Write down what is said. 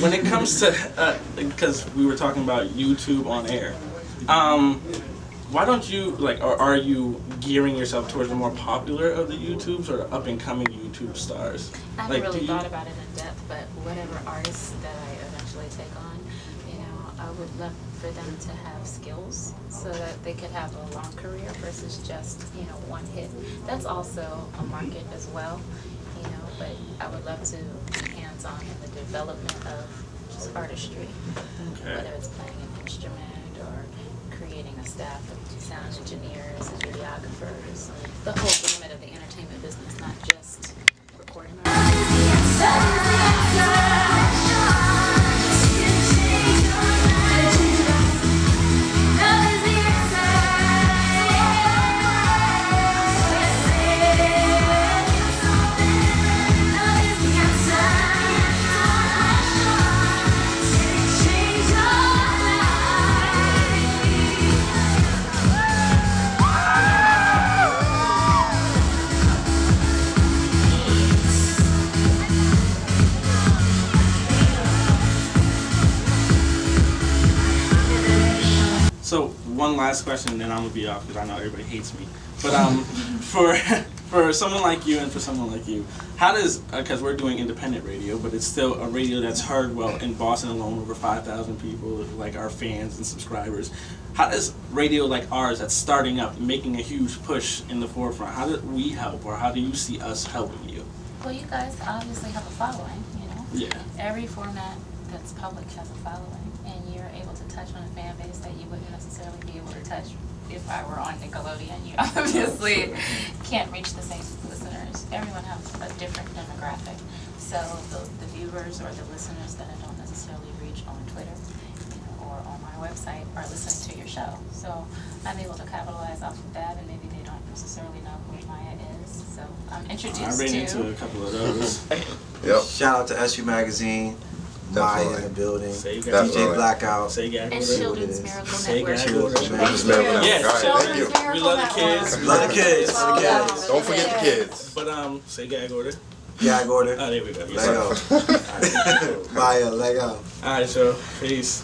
When it comes to, because we were talking about YouTube on air, why don't you, like, or are you gearing yourself towards the more popular of the YouTubes or the up-and-coming YouTube stars? I haven't Like, really thought about it in depth, but whatever artists that I eventually take on, you know, I would love for them to have skills so that they could have a long career versus just, you know, one hit. That's also a market as well, you know, but I would love to be hands-on in the development of just artistry, whether it's playing an instrument or creating a staff of sound engineers and videographers, the whole gamut of the entertainment business, not just recording So one last question, and then I'm gonna be off because I know everybody hates me. But for someone like you and for someone like you, how does, because we're doing independent radio, but it's still a radio that's heard, well, in Boston alone, over 5,000 people, like our fans and subscribers. How does radio like ours that's starting up, making a huge push in the forefront, how do we help, or how do you see us helping you? Well, you guys obviously have a following, you know? Yeah. Every format that's public has a following, and you're able to touch on a fan base that you wouldn't necessarily be able to touch if I were on Nickelodeon. You obviously can't reach the same listeners. Everyone has a different demographic. So the viewers or the listeners that I don't necessarily reach on Twitter, you know, or on my website are listening to your show. So I'm able to capitalize off of that, and maybe they don't necessarily know who Mya is. So I'm introduced to... I ran into a couple of those. Yep. Shout out to SU Magazine, Mya in the building, Definitely. DJ Blackout, Say gag And order. Children's Miracle Say Network. gag order. Children's Miracle Network. Yes, All right, thank you. we love the kids. Love the kids. Oh, The kids. Don't forget the kids. But say gag order. Gag order. Oh, there we go. Let go. Mya, let go. All right, so peace.